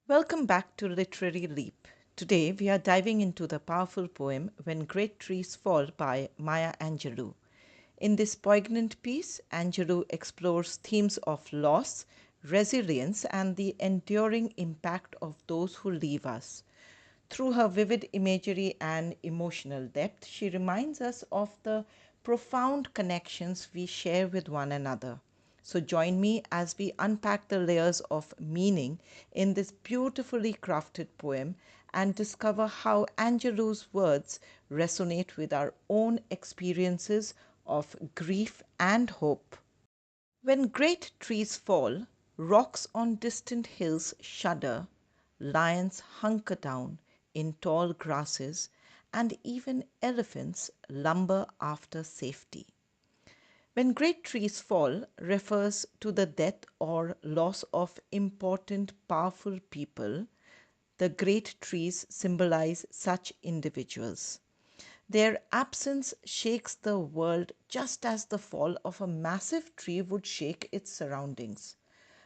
Welcome back to Literary Leap. Today we are diving into the powerful poem When Great Trees Fall by Maya Angelou. In this poignant piece, Angelou explores themes of loss, resilience, and the enduring impact of those who leave us. Through her vivid imagery and emotional depth, she reminds us of the profound connections we share with one another. So join me as we unpack the layers of meaning in this beautifully crafted poem and discover how Angelou's words resonate with our own experiences of grief and hope. When great trees fall, rocks on distant hills shudder, lions hunker down in tall grasses, and even elephants lumber after safety. When great trees fall refers to the death or loss of important, powerful people. The great trees symbolize such individuals. Their absence shakes the world just as the fall of a massive tree would shake its surroundings.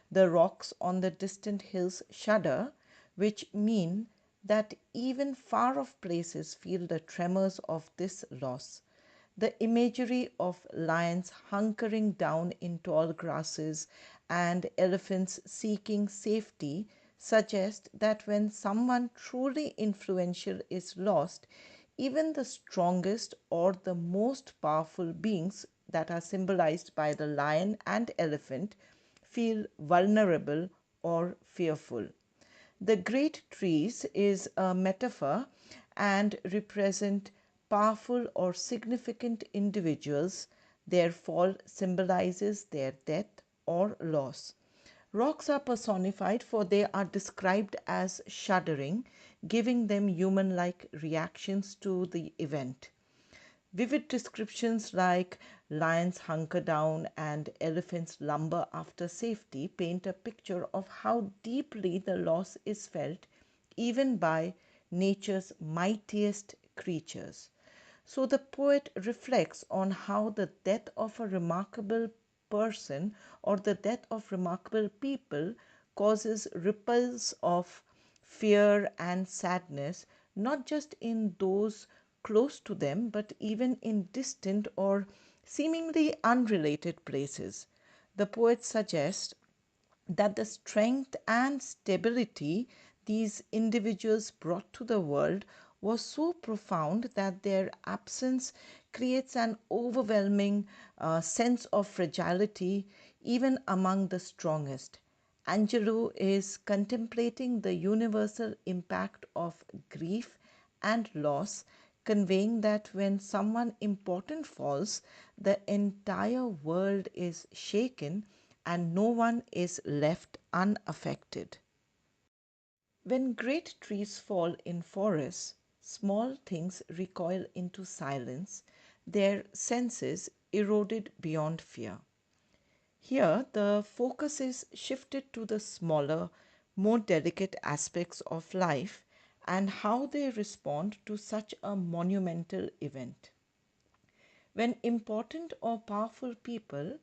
The rocks on the distant hills shudder, which mean that even far off places feel the tremors of this loss. The imagery of lions hunkering down in tall grasses and elephants seeking safety suggests that when someone truly influential is lost, even the strongest or the most powerful beings that are symbolized by the lion and elephant feel vulnerable or fearful. The great trees is a metaphor and represent powerful or significant individuals. Their fall symbolizes their death or loss. Rocks are personified for they are described as shuddering, giving them human like reactions to the event. Vivid descriptions like lions hunker down and elephants lumber after safety paint a picture of how deeply the loss is felt even by nature's mightiest creatures. So the poet reflects on how the death of a remarkable person or the death of remarkable people causes ripples of fear and sadness, not just in those close to them, but even in distant or seemingly unrelated places. The poet suggests that the strength and stability these individuals brought to the world was so profound that their absence creates an overwhelming sense of fragility even among the strongest. Angelou is contemplating the universal impact of grief and loss, conveying that when someone important falls, the entire world is shaken and no one is left unaffected. When great trees fall in forests, small things recoil into silence, their senses eroded beyond fear. Here, the focus is shifted to the smaller, more delicate aspects of life and how they respond to such a monumental event. When important or powerful people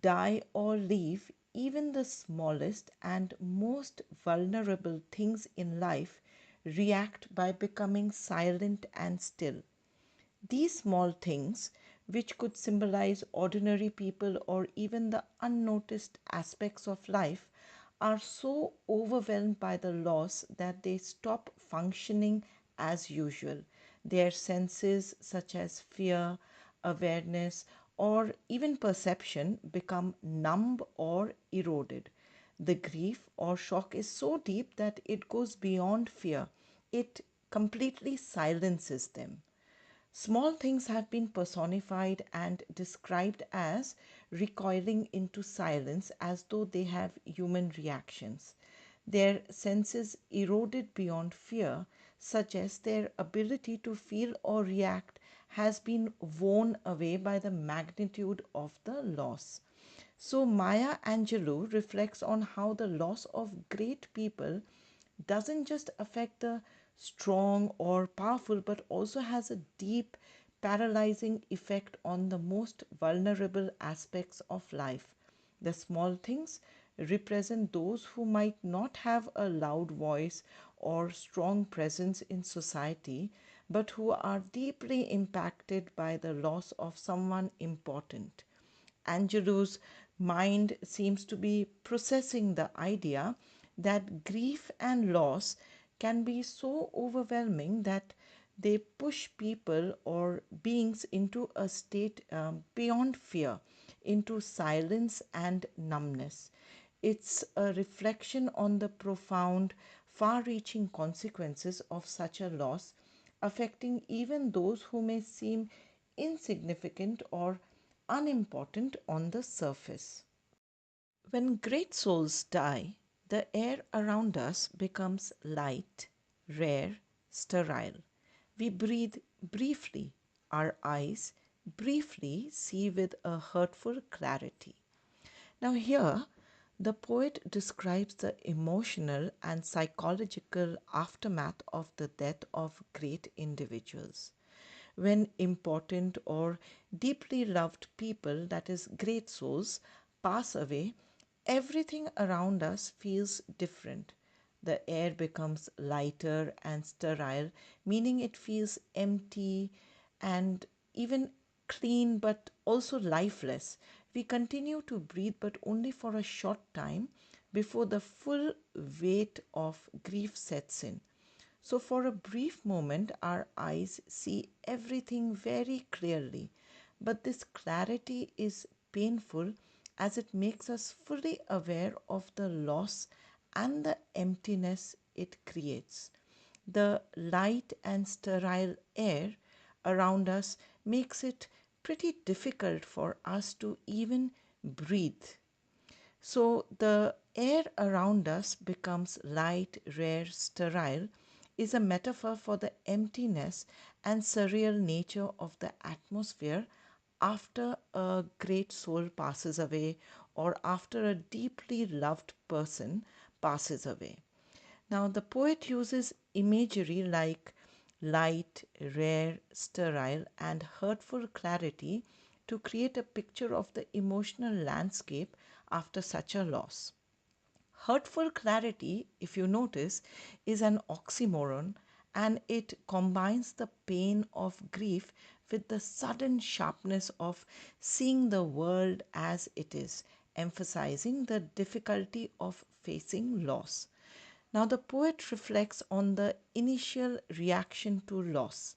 die or leave, even the smallest and most vulnerable things in life react by becoming silent and still. These small things, which could symbolize ordinary people or even the unnoticed aspects of life, are so overwhelmed by the loss that they stop functioning as usual. Their senses, such as fear, awareness, or even perception, become numb or eroded. The grief or shock is so deep that it goes beyond fear, it completely silences them. Small things have been personified and described as recoiling into silence as though they have human reactions. Their senses eroded beyond fear suggest their ability to feel or react has been worn away by the magnitude of the loss. So Maya Angelou reflects on how the loss of great people doesn't just affect the strong or powerful, but also has a deep, paralyzing effect on the most vulnerable aspects of life. The small things represent those who might not have a loud voice or strong presence in society, but who are deeply impacted by the loss of someone important. Angelou's mind seems to be processing the idea that grief and loss can be so overwhelming that they push people or beings into a state beyond fear, into silence and numbness. It's a reflection on the profound, far reaching consequences of such a loss, affecting even those who may seem insignificant or unimportant on the surface. When great souls die, the air around us becomes light, rare, sterile. We breathe briefly, our eyes briefly see with a hurtful clarity. Now, here, the poet describes the emotional and psychological aftermath of the death of great individuals. When important or deeply loved people, that is, great souls, pass away, everything around us feels different. The air becomes lighter and sterile, meaning it feels empty and even clean but also lifeless. We continue to breathe, but only for a short time before the full weight of grief sets in. So, for a brief moment, our eyes see everything very clearly, but this clarity is painful as it makes us fully aware of the loss and the emptiness it creates. The light and sterile air around us makes it pretty difficult for us to even breathe. So the air around us becomes light, rare, sterile, is a metaphor for the emptiness and surreal nature of the atmosphere after a great soul passes away or after a deeply loved person passes away. Now, the poet uses imagery like light, rare, sterile, and hurtful clarity to create a picture of the emotional landscape after such a loss. Hurtful clarity, if you notice, is an oxymoron, and it combines the pain of grief with the sudden sharpness of seeing the world as it is, emphasizing the difficulty of facing loss. Now, the poet reflects on the initial reaction to loss,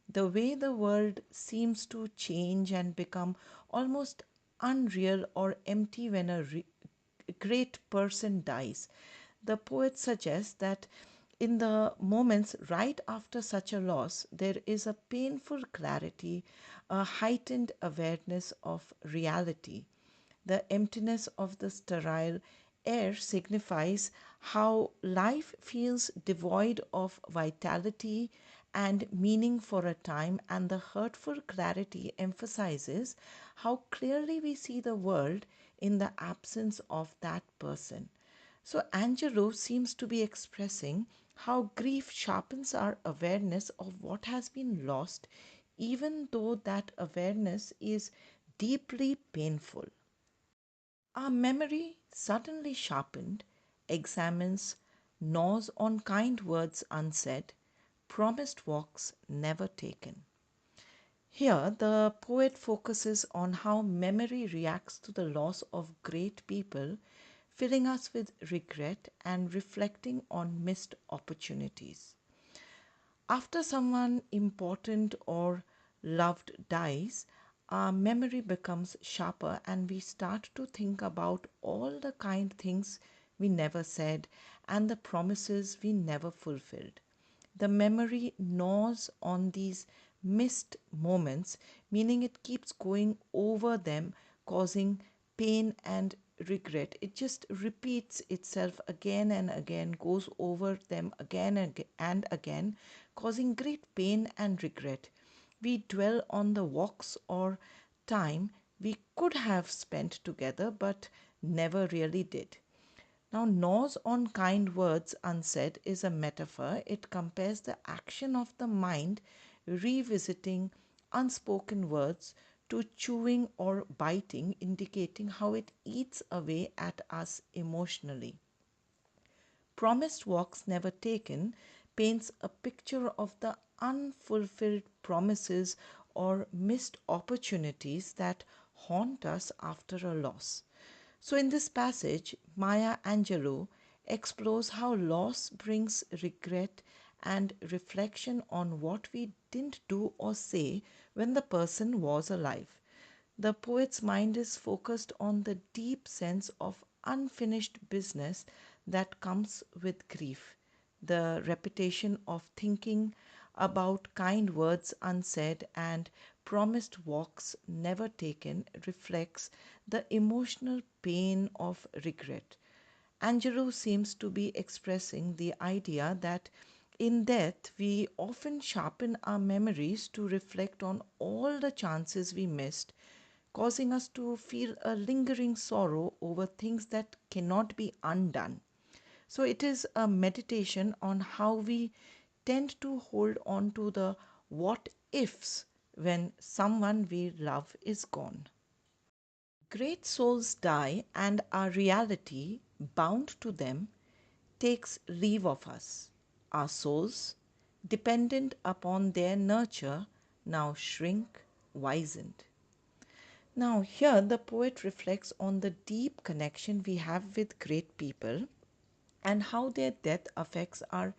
the way the world seems to change and become almost unreal or empty when great person dies. The poet suggests that in the moments right after such a loss, there is a painful clarity, a heightened awareness of reality. The emptiness of the sterile air signifies how life feels devoid of vitality and meaning for a time, and the hurtful clarity emphasizes how clearly we see the world in the absence of that person. So, Angelo seems to be expressing how grief sharpens our awareness of what has been lost, even though that awareness is deeply painful. Our memory, suddenly sharpened, examines, gnaws on kind words unsaid, promised walks never taken. Here, the poet focuses on how memory reacts to the loss of great people, filling us with regret and reflecting on missed opportunities. After someone important or loved dies, our memory becomes sharper and we start to think about all the kind things we never said and the promises we never fulfilled. The memory gnaws on these missed moments, meaning it keeps going over them, causing pain and regret. It just repeats itself again and again, goes over them again and again, causing great pain and regret. We dwell on the walks or time we could have spent together but never really did. Now, gnaws on kind words unsaid is a metaphor. It compares the action of the mind revisiting unspoken words to to chewing or biting, indicating how it eats away at us emotionally. Promised Walks Never Taken paints a picture of the unfulfilled promises or missed opportunities that haunt us after a loss. So, in this passage, Maya Angelou explores how loss brings regret and reflection on what we didn't do or say when the person was alive. The poet's mind is focused on the deep sense of unfinished business that comes with grief, the repetition of thinking about kind words unsaid and promised walks never taken reflects the emotional pain of regret. Angelou seems to be expressing the idea that in death we often sharpen our memories to reflect on all the chances we missed, causing us to feel a lingering sorrow over things that cannot be undone. So it is a meditation on how we tend to hold on to the what ifs when someone we love is gone. Great souls die, and our reality, bound to them, takes leave of us. Our souls, dependent upon their nurture, now shrink, wizened. Now, here the poet reflects on the deep connection we have with great people and how their death affects our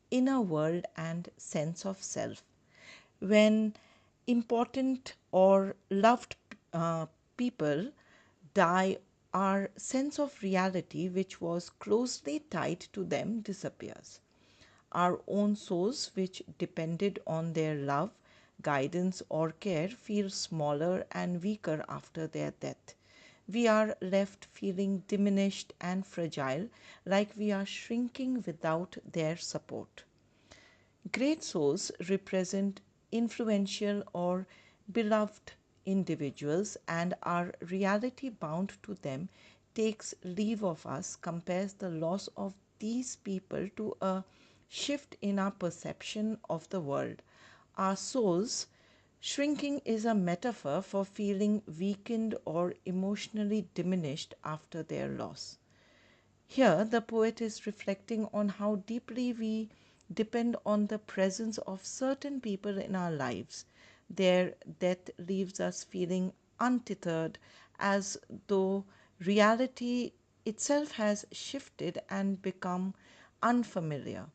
inner world and sense of self. When important or loved people die, our sense of reality, which was closely tied to them, disappears. Our own souls, which depended on their love, guidance, or care, feel smaller and weaker after their death. We are left feeling diminished and fragile, like we are shrinking without their support. Great souls represent influential or beloved individuals, and our reality bound to them takes leave of us, compares the loss of these people to a shift in our perception of the world. Our souls shrinking is a metaphor for feeling weakened or emotionally diminished after their loss. Here, the poet is reflecting on how deeply we depend on the presence of certain people in our lives. Their death leaves us feeling untethered, as though reality itself has shifted and become unfamiliar.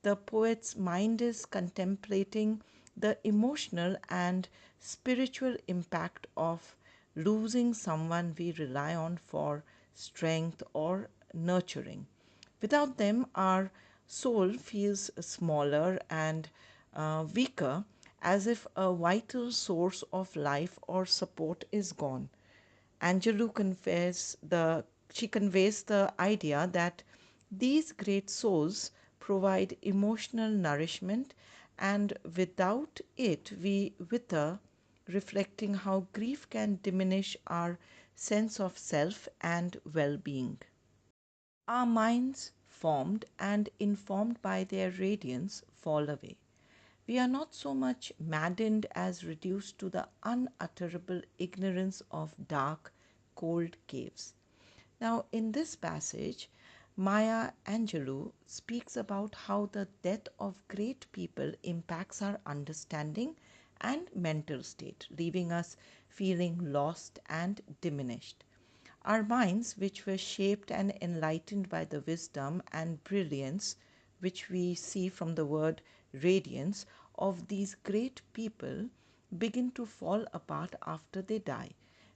The poet's mind is contemplating the emotional and spiritual impact of losing someone we rely on for strength or nurturing. Without them, our soul feels smaller and weaker, as if a vital source of life or support is gone. Angelou conveys the idea that these great souls provide emotional nourishment, and without it we wither, reflecting how grief can diminish our sense of self and well-being. Our minds, formed and informed by their radiance, fall away. We are not so much maddened as reduced to the unutterable ignorance of dark, cold caves. Now, in this passage, Maya Angelou speaks about how the death of great people impacts our understanding and mental state, leaving us feeling lost and diminished. Our minds, which were shaped and enlightened by the wisdom and brilliance which we see from the word radiance of these great people, begin to fall apart after they die.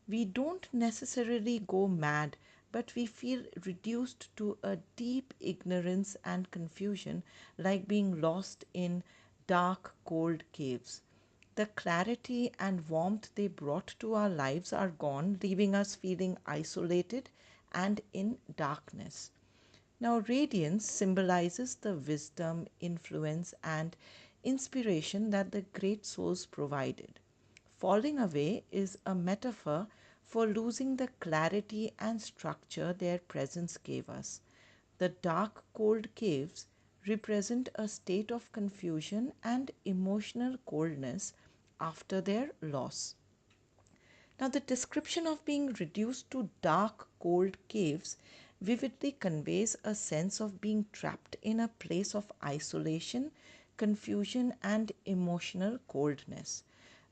We don't necessarily go mad, but we feel reduced to a deep ignorance and confusion, like being lost in dark, cold caves. The clarity and warmth they brought to our lives are gone, leaving us feeling isolated and in darkness. Now, radiance symbolizes the wisdom, influence, and inspiration that the great souls provided. Falling away is a metaphor for losing the clarity and structure their presence gave us. The dark, cold caves represent a state of confusion and emotional coldness after their loss. Now, the description of being reduced to dark, cold caves vividly conveys a sense of being trapped in a place of isolation, confusion, and emotional coldness.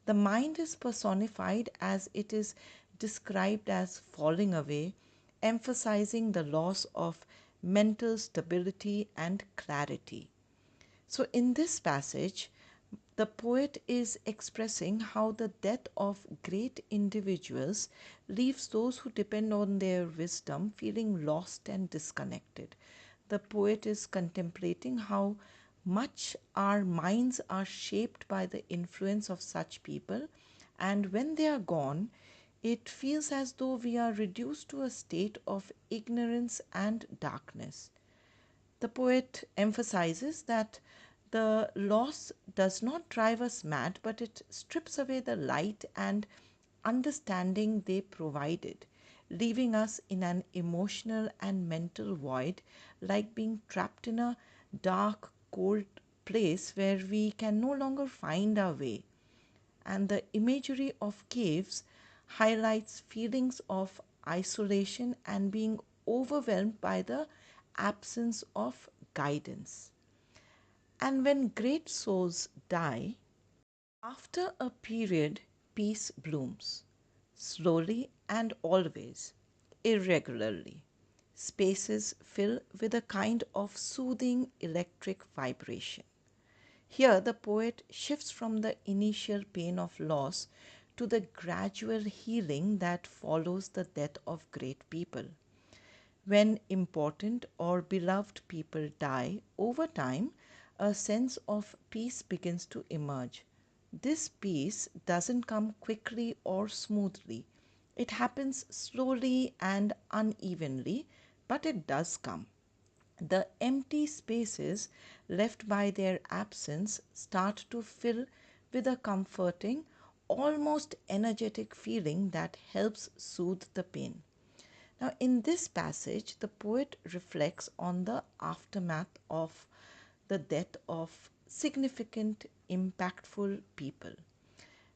The mind is personified as it is described as falling away, emphasizing the loss of mental stability and clarity. So, in this passage, the poet is expressing how the death of great individuals leaves those who depend on their wisdom feeling lost and disconnected. The poet is contemplating how much our minds are shaped by the influence of such people, and when they are gone, it feels as though we are reduced to a state of ignorance and darkness. The poet emphasizes that the loss does not drive us mad, but it strips away the light and understanding they provided, leaving us in an emotional and mental void, like being trapped in a dark, cold place where we can no longer find our way. And the imagery of caves highlights feelings of isolation and being overwhelmed by the absence of guidance. And when great souls die, after a period, peace blooms, slowly and always, irregularly. Spaces fill with a kind of soothing electric vibration. Here, the poet shifts from the initial pain of loss to the gradual healing that follows the death of great people. When important or beloved people die, over time, a sense of peace begins to emerge. This peace doesn't come quickly or smoothly. It happens slowly and unevenly, but it does come. The empty spaces left by their absence start to fill with a comforting, almost energetic feeling that helps soothe the pain. Now, in this passage, the poet reflects on the aftermath of the death of significant, impactful people.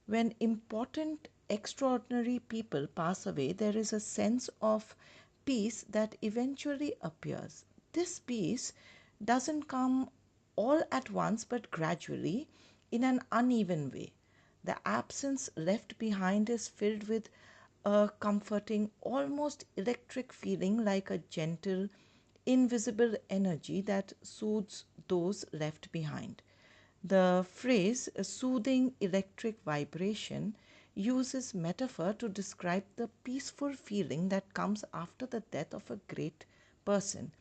When important, extraordinary people pass away, there is a sense of peace that eventually appears. This peace doesn't come all at once but gradually in an uneven way. The absence left behind is filled with a comforting, almost electric feeling, like a gentle, invisible energy that soothes those left behind. The phrase a soothing electric vibration uses metaphor to describe the peaceful feeling that comes after the death of a great person.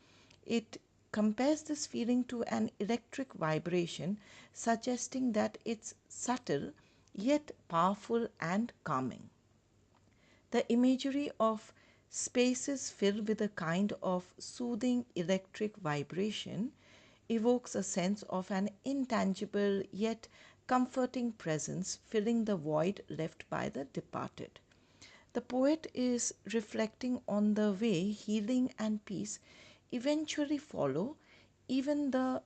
It compares this feeling to an electric vibration, suggesting that it's subtle yet powerful and calming. The imagery of spaces filled with a kind of soothing electric vibration evokes a sense of an intangible yet comforting presence filling the void left by the departed. The poet is reflecting on the way healing and peace eventually follow even the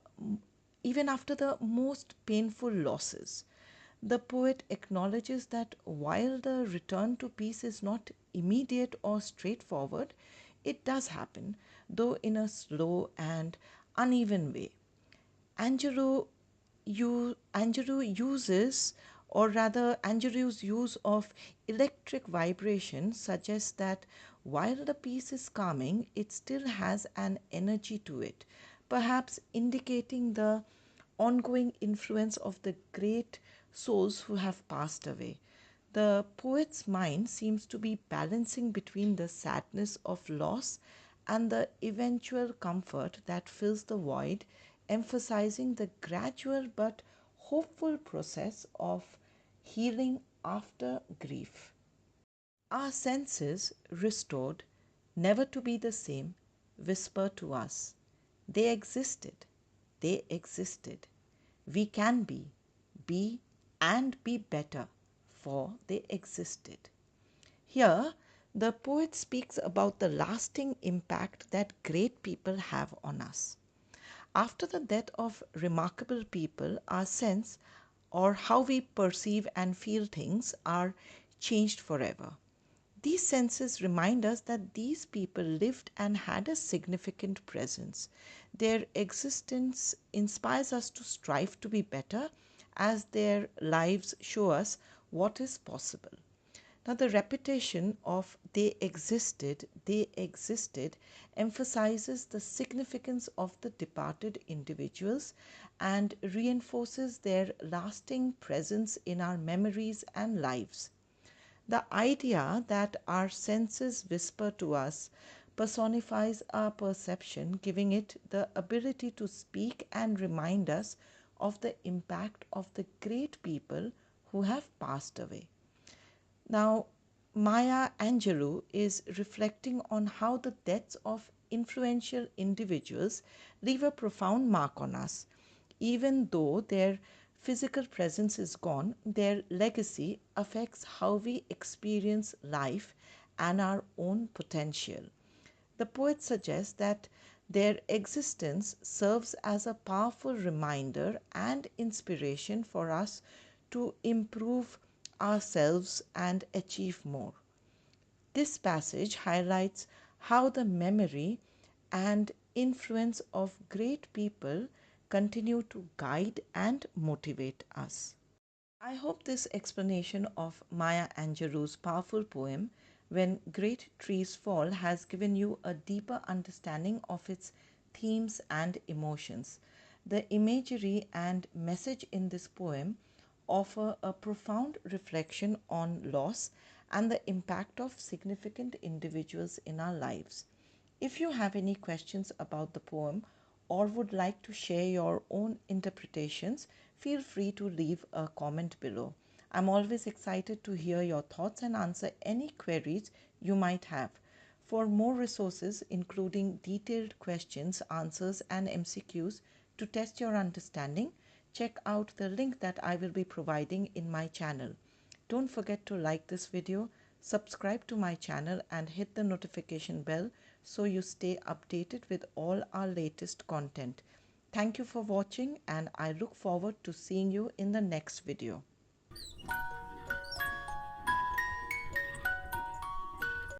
even after the most painful losses. The poet acknowledges that while the return to peace is not immediate or straightforward, it does happen, though in a slow and uneven way. Angelou uses, or rather, Angelou's use of electric vibration suggests that while the piece is calming, it still has an energy to it, perhaps indicating the ongoing influence of the great souls who have passed away. The poet's mind seems to be balancing between the sadness of loss and the eventual comfort that fills the void, emphasizing the gradual but hopeful process of healing after grief. Our senses, restored, never to be the same, whisper to us, they existed, they existed. We can be, and be better, for they existed. Here, the poet speaks about the lasting impact that great people have on us. After the death of remarkable people, our sense or how we perceive and feel things are changed forever. These senses remind us that these people lived and had a significant presence. Their existence inspires us to strive to be better as their lives show us what is possible. Now, the repetition of they existed emphasizes the significance of the departed individuals and reinforces their lasting presence in our memories and lives. The idea that our senses whisper to us personifies our perception, giving it the ability to speak and remind us of the impact of the great people who have passed away. Now, Maya Angelou is reflecting on how the deaths of influential individuals leave a profound mark on us. Even though their physical presence is gone, their legacy affects how we experience life and our own potential. The poet suggests that their existence serves as a powerful reminder and inspiration for us to improve ourselves and achieve more. This passage highlights how the memory and influence of great people continue to guide and motivate us. I hope this explanation of Maya Angelou's powerful poem, When Great Trees Fall, has given you a deeper understanding of its themes and emotions. The imagery and message in this poem offer a profound reflection on loss and the impact of significant individuals in our lives. If you have any questions about the poem or would like to share your own interpretations, feel free to leave a comment below. I'm always excited to hear your thoughts and answer any queries you might have. For more resources, including detailed questions, answers, and MCQs to test your understanding, check out the link that I will be providing in my channel. Don't forget to like this video, subscribe to my channel, and hit the notification bell so you stay updated with all our latest content. Thank you for watching, and I look forward to seeing you in the next video.